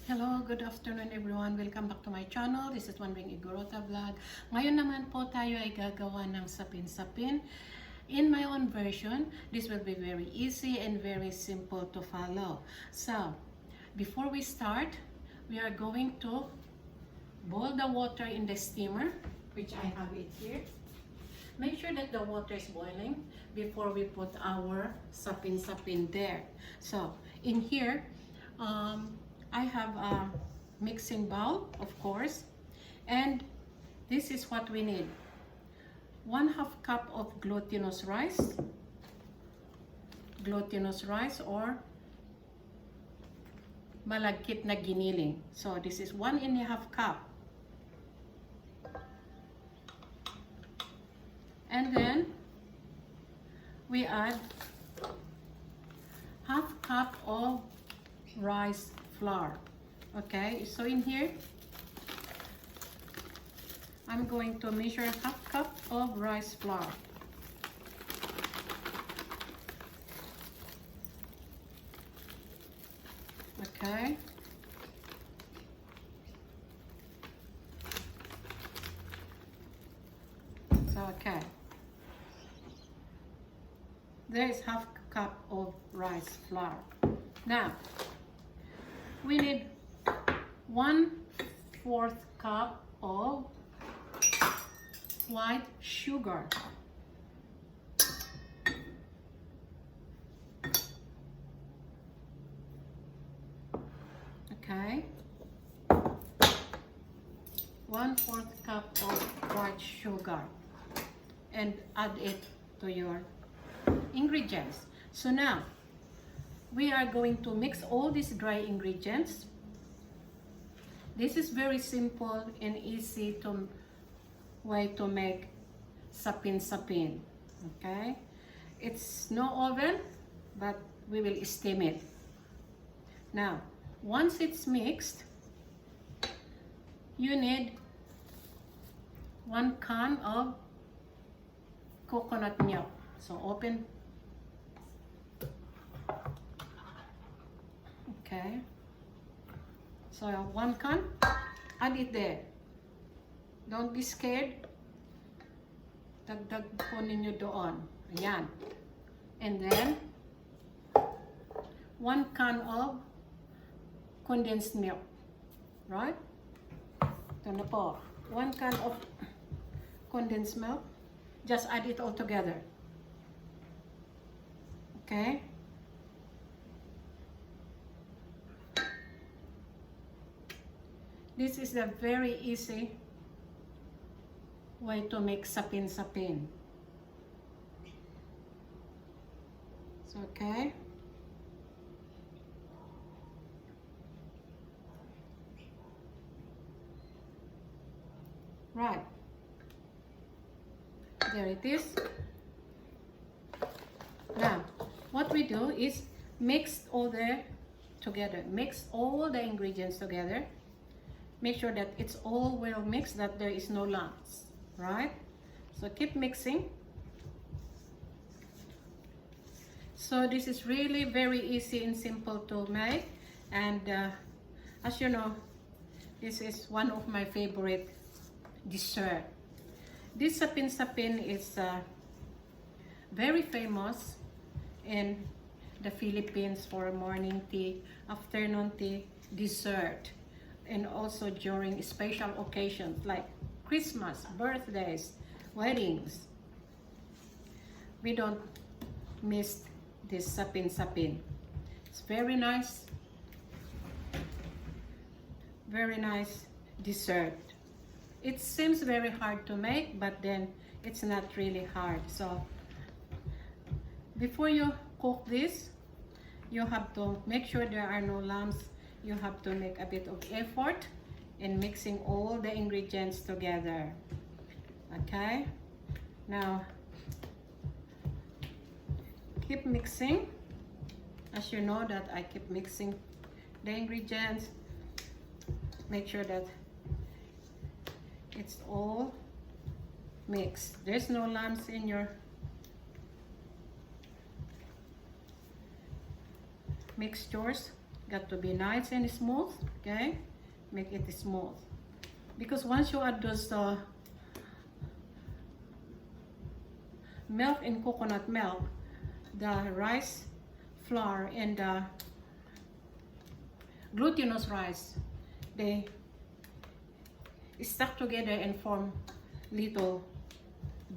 Hello, good afternoon everyone. Welcome back to my channel. This is Wandering Igorota Vlog. Ngayon naman po tayo ay gagawa ng sapin sapin. In my own version, this will be very easy and very simple to follow. So, before we start, we are going to boil the water in the steamer, which I have it here. Make sure that the water is boiling before we put our sapin sapin there. So, in here, I have a mixing bowl, of course, and this is what we need. 1/2 cup of glutinous rice or malagkit na giniling. So this is 1.5 cup. And then we add 1/2 cup of rice flour. Okay, so in here I'm going to measure 1/2 cup of rice flour. Okay, so there is 1/2 cup of rice flour. Now we need 1/4 cup of white sugar. Okay, 1/4 cup of white sugar, and add it to your ingredients. So now we are going to mix all these dry ingredients. This is very simple and easy way to make sapin sapin. Okay, it's no oven, but we will steam it. Now, once it's mixed, you need 1 can of coconut milk. So open. Okay, so 1 can, add it there. Don't be scared. Dagdag po ninyo doon. Ayan. And then 1 can of condensed milk. Right? Ito na po. 1 can of condensed milk. Just add it all together. Okay? This is a very easy way to make sapin sapin. So, okay. Right. There it is. Now, what we do is mix all together. Mix all the ingredients together. Make sure that it's all well mixed, that there is no lumps, right? So keep mixing. So this is really very easy and simple to make, and as you know, this is one of my favorite dessert. This sapin sapin is very famous in the Philippines for morning tea, afternoon tea, dessert, and also during special occasions like Christmas, birthdays, weddings. We don't miss this sapin sapin. It's very nice dessert. It seems very hard to make, but then it's not really hard. So before you cook this, you have to make sure there are no lumps. You have to make a bit of effort in mixing all the ingredients together. Okay, now keep mixing. As you know that I keep mixing the ingredients. Make sure that it's all mixed. There's no lumps in your mixtures. Got to be nice and smooth. Okay, make it smooth. Because once you add those milk and coconut milk, the rice flour and the glutinous rice, they stuck together and form little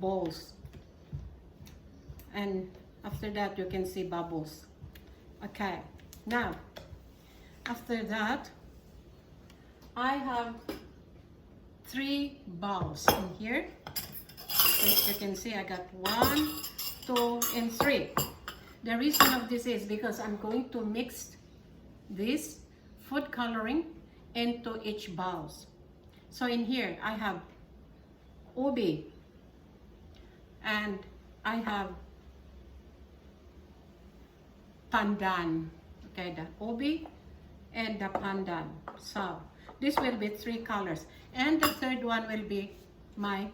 balls, and after that you can see bubbles. Okay, now after that I have 3 bowls in here. As you can see, I got 1, 2, and 3. The reason of this is because I'm going to mix this food coloring into each bowls. So in here I have ubi and I have pandan. Okay, the ubi and the pandan. So this will be 3 colors, and the third one will be my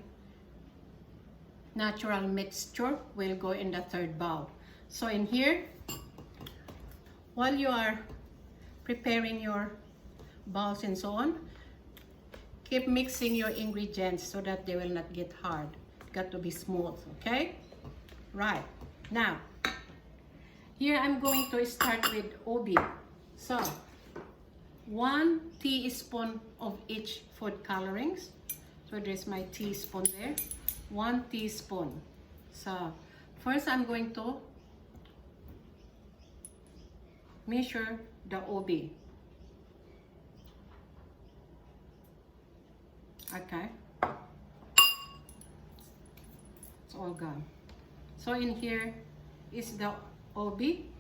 natural mixture, will go in the third bowl. So in here, while you are preparing your bowls and so on, keep mixing your ingredients so that they will not get hard. Got to be smooth, okay? Right, now here I'm going to start with ubi. So 1 teaspoon of each food colorings. So there's my teaspoon there. 1 teaspoon. So first I'm going to measure the ubi. Okay, it's all gone. So in here is the ubi.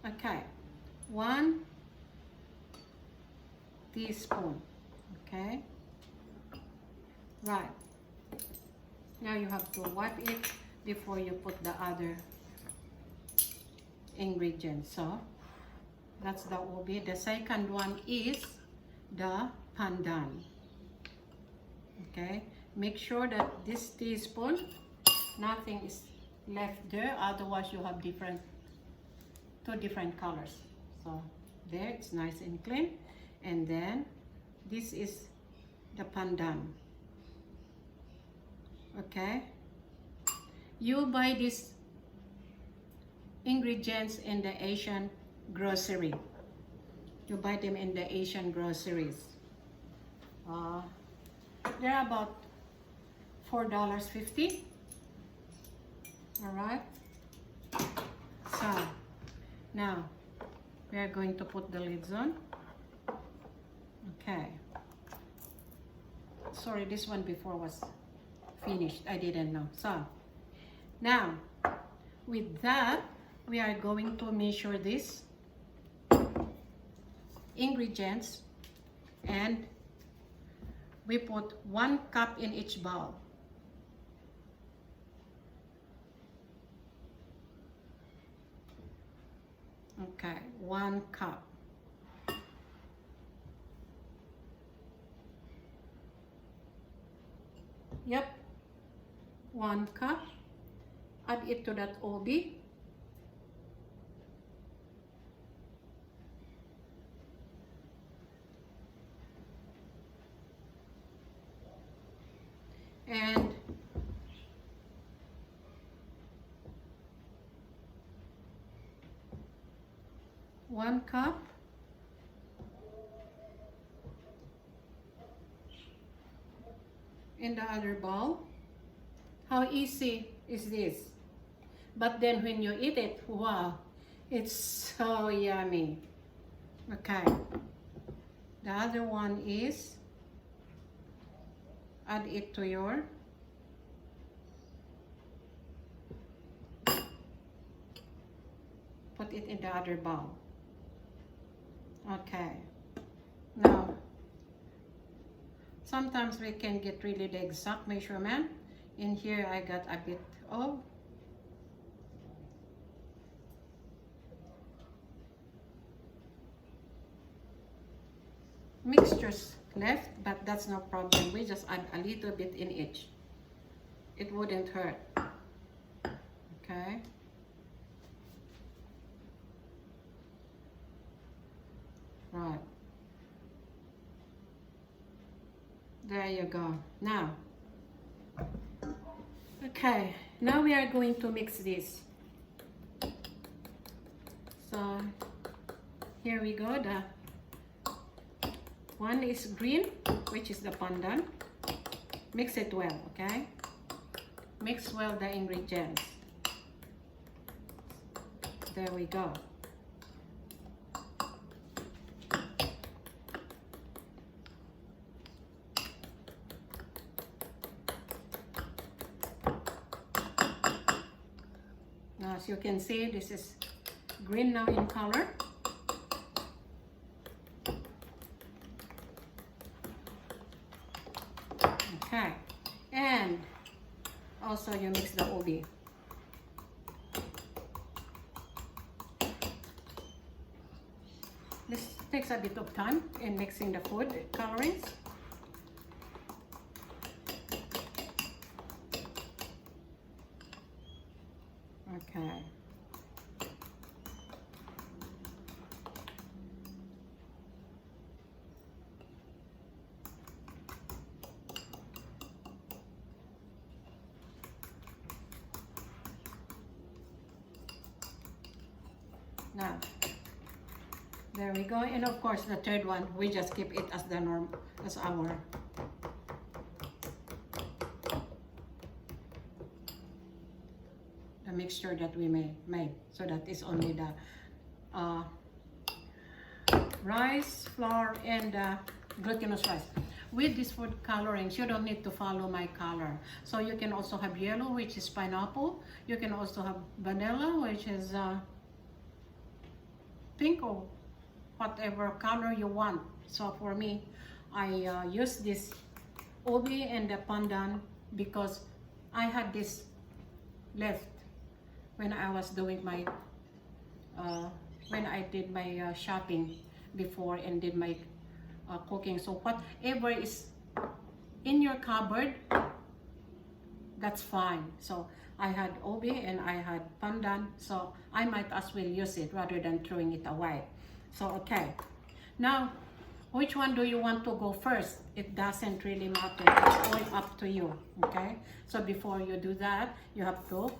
Okay, 1 teaspoon. Okay, right. Now you have to wipe it before you put the other ingredients. So that's the ubi. The second one is the pandan. Okay, make sure that this teaspoon, nothing is left there, otherwise you have 2 different colors. So there, it's nice and clean. And then this is the pandan. Okay, you buy these ingredients in the Asian grocery. You buy them in the Asian groceries. They're about $4.50. All right, so now we are going to put the lids on. Okay, sorry, this one before was finished, I didn't know. So now with that, we are going to measure these ingredients, and we put 1 cup in each bowl. Okay, 1 cup. Yep, 1 cup. Add it to that ubi. And one cup in the other bowl. How easy is this? But then when you eat it, wow, it's so yummy. Okay, the other one is add it to your put it in the other bowl. Okay, now sometimes we can get really the exact measurement. In here I got a bit of mixtures left, but that's no problem. We just add a little bit in each. It wouldn't hurt. Okay. Right. There you go. Now, okay, now we are going to mix this. So here we go. The one is green, which is the pandan. Mix it well, okay? Mix well the ingredients. There we go. Now, as you can see, this is green now in color. Okay, and also you mix the ubi. This takes a bit of time in mixing the food colorings. Okay. Now, there we go. And of course, the third one, we just keep it as the norm, as our the mixture that we made. So that is only the rice, flour, and glutinous rice. With these food colorings, you don't need to follow my color. So you can also have yellow, which is pineapple. You can also have vanilla, which is pink, or whatever color you want. So for me, I use this ubi and the pandan because I had this left when I was doing my when I did my shopping before and did my cooking. So whatever is in your cupboard, that's fine. So I had ubi and I had pandan, so I might as well use it rather than throwing it away. So okay, now which one do you want to go first? It doesn't really matter, it's all up to you. Okay, so before you do that, you have to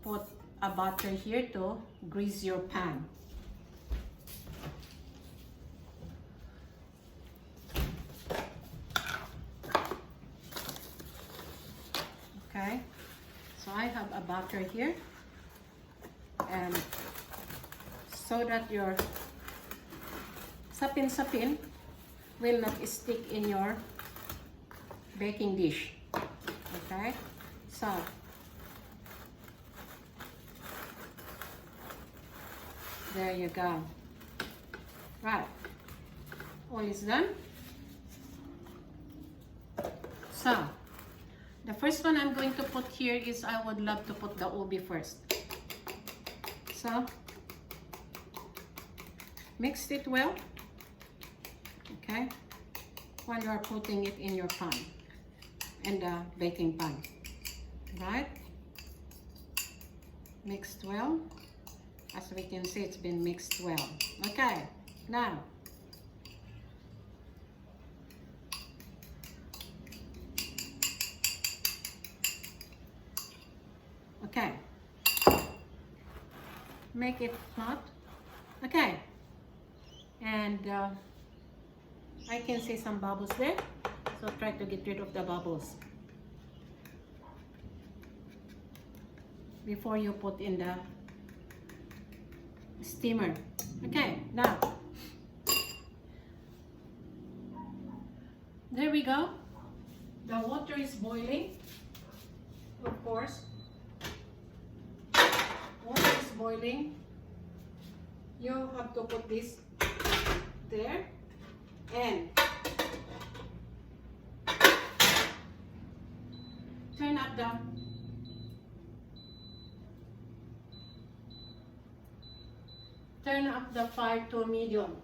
put a butter here to grease your pan. Okay, so I have a butter here, and so that your sapin sapin will not stick in your baking dish. Okay, so there you go. Right, all is done. So the first one I'm going to put here is, I would love to put the ubi first. So mix it well, okay, while you are putting it in your pan, in the baking pan. Right, mixed well. As we can see, it's been mixed well. Okay, now okay, make it flat. Okay, and I can see some bubbles there, so try to get rid of the bubbles before you put in the steamer. Okay, now there we go. The water is boiling, of course. Water is boiling. You have to put this there and turn up the fire to medium.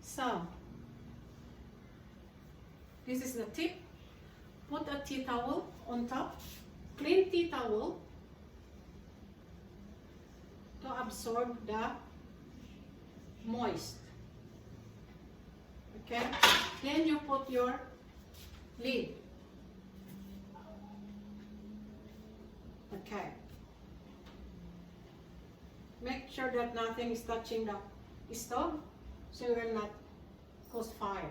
So this is the tip. Put a tea towel on top, clean tea towel, to absorb the moist. Okay, then you put your lid. Okay, make sure that nothing is touching the stove so you will not cause fire.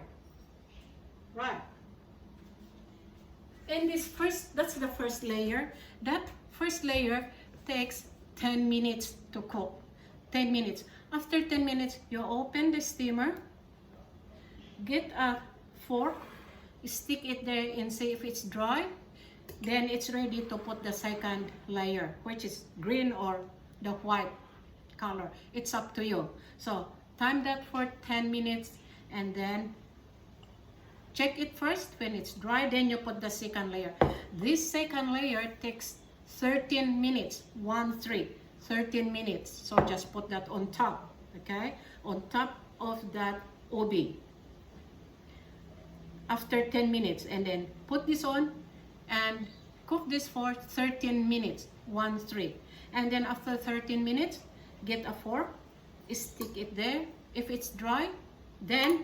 Right, and that's the first layer. That first layer takes 10 minutes to cook. 10 minutes. After 10 minutes, you open the steamer, get a fork, stick it there and see if it's dry. Then it's ready to put the second layer, which is green or the white color. It's up to you. So time that for 10 minutes and then check it first. When it's dry, then you put the second layer. This second layer takes 13 minutes, 13 minutes. So just put that on top, okay? On top of that obi. After 10 minutes, and then put this on and cook this for 13 minutes, 13. And then after 13 minutes, get a fork, stick it there. If it's dry, then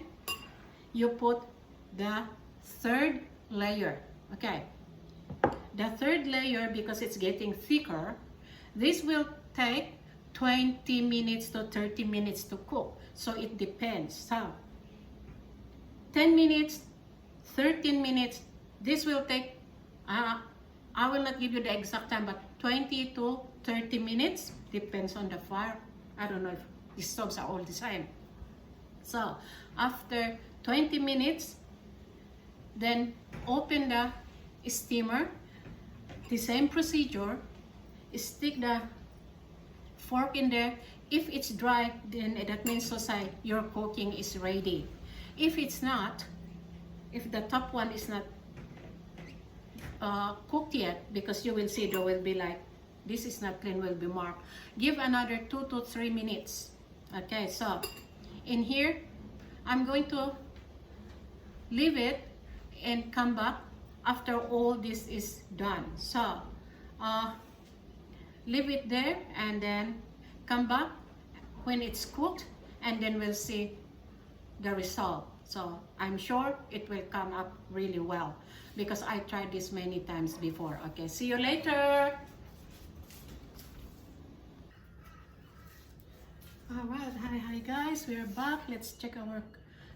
you put the third layer, okay? The third layer, because it's getting thicker, this will take 20 minutes to 30 minutes to cook. So it depends. So 10 minutes, 13 minutes, this will take, I will not give you the exact time, but 20 to 30 minutes, depends on the fire. I don't know if the stoves are all the same. So after 20 minutes, then open the steamer, the same procedure, stick the fork in there. If it's dry, then that means to say your cooking is ready. If it's not, if the top one is not cooked yet, because you will see there will be like, this is not clean, will be marked, give another 2 to 3 minutes. Okay, so in here, I'm going to leave it and come back after all this is done. So leave it there and then come back when it's cooked, and then we'll see the result. So I'm sure it will come up really well because I tried this many times before. Okay, see you later. Alright, hi guys, we are back. Let's check our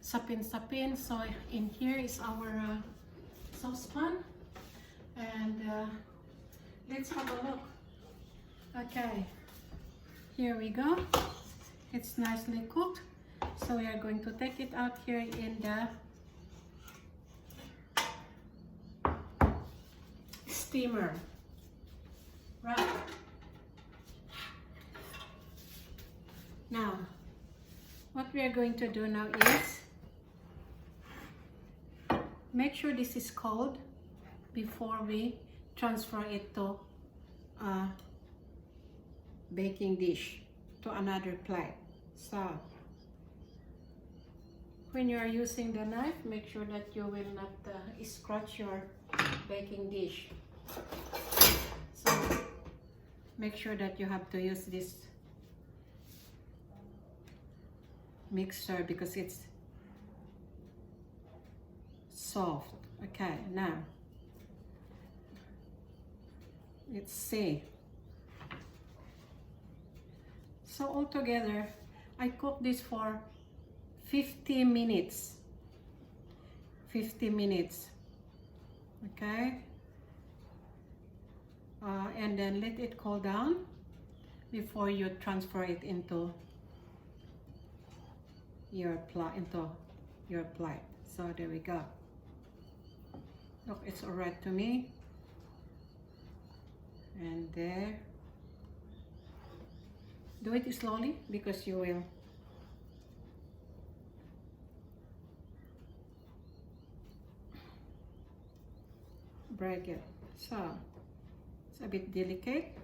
Sapin Sapin. So in here is our saucepan, and let's have a look. Okay, here we go. It's nicely cooked. So we are going to take it out here in the steamer. Right. Now, what we are going to do now is make sure this is cold before we transfer it to a baking dish, to another plate. So when you are using the knife, make sure that you will not scratch your baking dish. So make sure that you have to use this mixer because it's soft. Okay, now let's see. So altogether, I cooked this for 50 minutes. 50 minutes. Okay. And then let it cool down before you transfer it into your plate. So there we go. Look, it's alright to me. And there. Do it slowly because you will break it. So it's a bit delicate.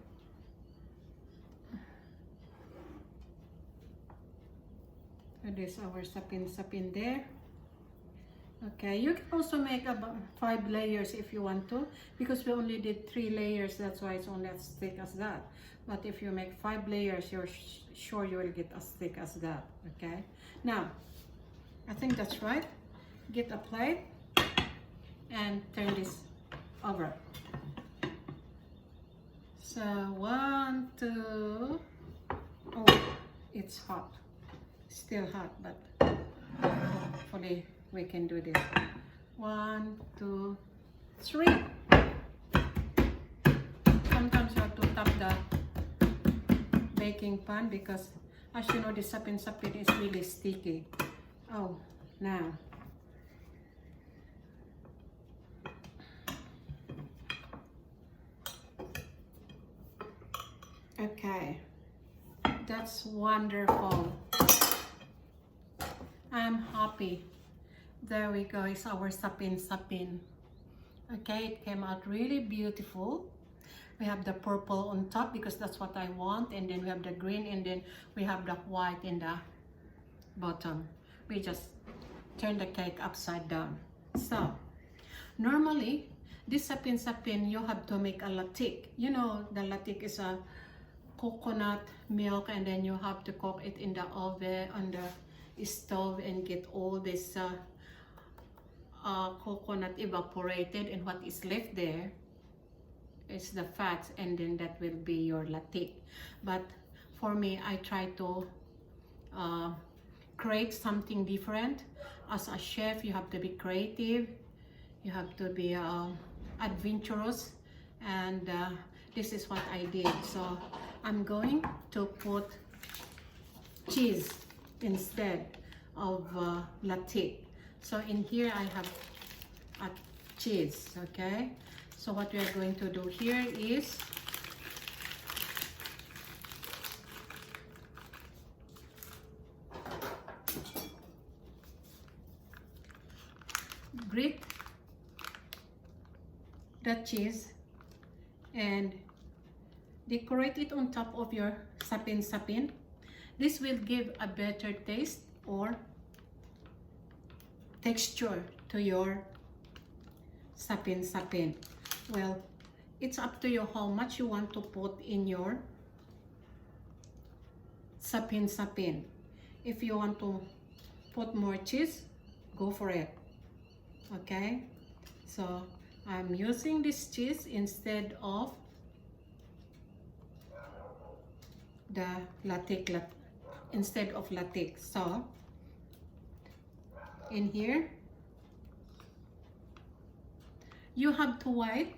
So there's our sapin sapin there. Okay, you can also make about 5 layers if you want to, because we only did 3 layers, that's why it's only as thick as that. But if you make 5 layers, you're sure you will get as thick as that. Okay, now I think that's right. Get a plate and turn this over. So 1, 2, oh, it's hot, still hot, but hopefully we can do this. 1, 2, 3. Sometimes you have to tap the baking pan because, as you know, the sapin sapin is really sticky. Oh, now. Okay, that's wonderful. I'm happy. There we go, it's our sapin sapin. Okay, it came out really beautiful. We have the purple on top because that's what I want, and then we have the green, and then we have the white in the bottom. We just turn the cake upside down. So normally this sapin sapin, you have to make a latik. You know, the latik is a coconut milk, and then you have to cook it in the oven on the stove and get all this coconut evaporated, and what is left there is the fats, and then that will be your latik. But for me, I try to create something different. As a chef, you have to be creative, you have to be adventurous, and this is what I did. So I'm going to put cheese instead of latik. So in here I have a cheese. Okay, so what we are going to do here is grate the cheese and decorate it on top of your sapin sapin. This will give a better taste or texture to your sapin sapin. Well, it's up to you how much you want to put in your sapin sapin. If you want to put more cheese, go for it. Okay, so I'm using this cheese instead of the latik, instead of latik. So in here you have to wait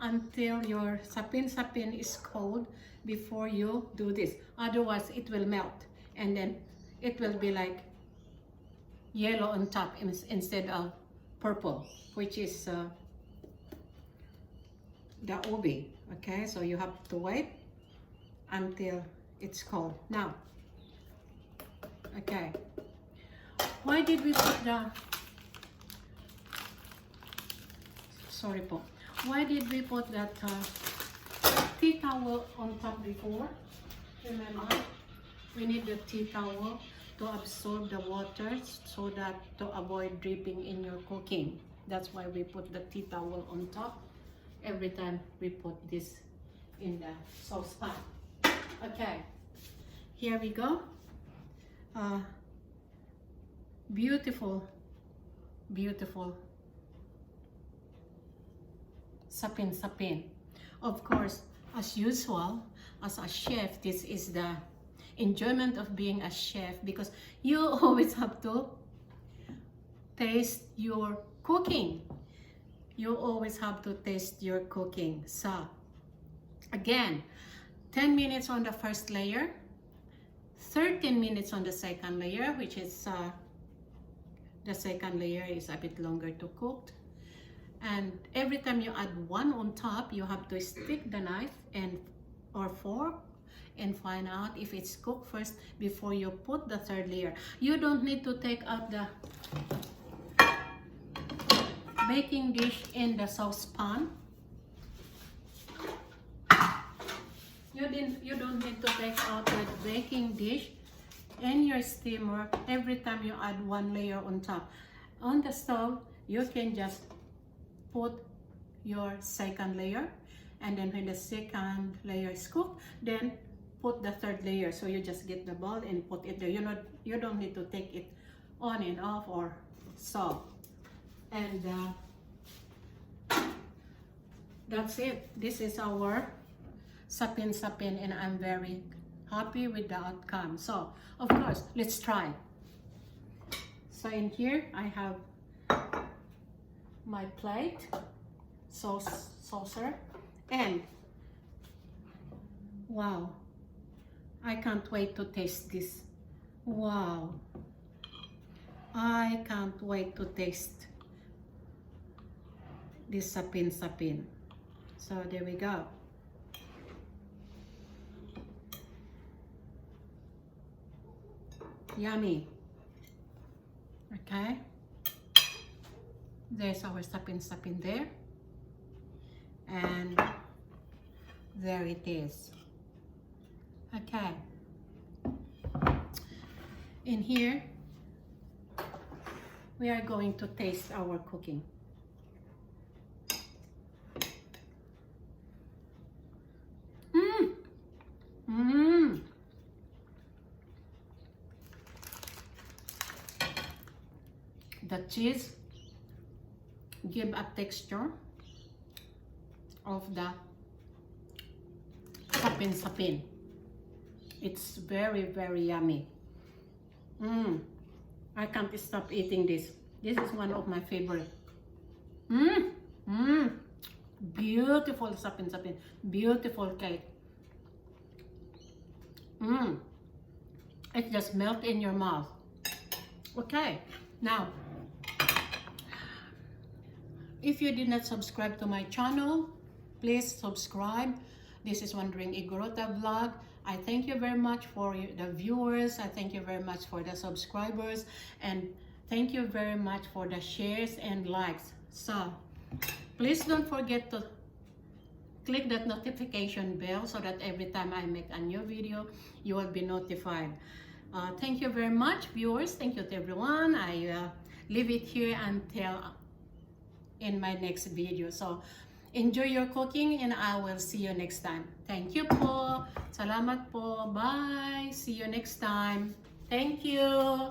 until your sapin sapin is cold before you do this, otherwise it will melt and then it will be like yellow on top instead of purple, which is the ubi. Okay, so you have to wait until it's cold. Now, okay, why did we put the why did we put that tea towel on top before? Remember, we need the tea towel to absorb the water so that to avoid dripping in your cooking. That's why we put the tea towel on top every time we put this in the saucepan. Okay, here we go. Beautiful, beautiful sapin sapin. Of course, as usual, as a chef, this is the enjoyment of being a chef, because you always have to taste your cooking. You always have to taste your cooking. So again, 10 minutes on the first layer, 13 minutes on the second layer, which is the second layer is a bit longer to cook. And every time you add one on top, you have to stick the knife and or fork and find out if it's cooked first before you put the third layer. You don't need to take out the baking dish in the saucepan. You don't need to take out the baking dish and your steamer every time you add one layer on top. on the stove, you can just put your second layer, and then when the second layer is cooked, then put the third layer. So you just get the bowl and put it there. You don't need to take it on and off or so. And that's it. This is our Sapin Sapin, and I'm very happy with the outcome. So of course, let's try. So in here I have my plate, saucer, and wow, I can't wait to taste this. Wow, I can't wait to taste this Sapin Sapin. So there we go. Yummy. Okay, there's our Sapin Sapin there, and there it is. Okay, in here we are going to taste our cooking. The cheese give a texture of the Sapin Sapin. It's very, very yummy. I can't stop eating this. This is one of my favorite. Beautiful Sapin Sapin. Beautiful cake. It just melts in your mouth. Okay, now, if you did not subscribe to my channel, please subscribe. This is Wandering Igorota Vlog. I thank you very much for the viewers. I thank you very much for the subscribers. And thank you very much for the shares and likes. So, please don't forget to click that notification bell so that every time I make a new video, you will be notified. Thank you very much, viewers. Thank you to everyone. I leave it here until in my next video. So, enjoy your cooking and I will see you next time. Thank you po. Salamat po. Bye. See you next time. Thank you.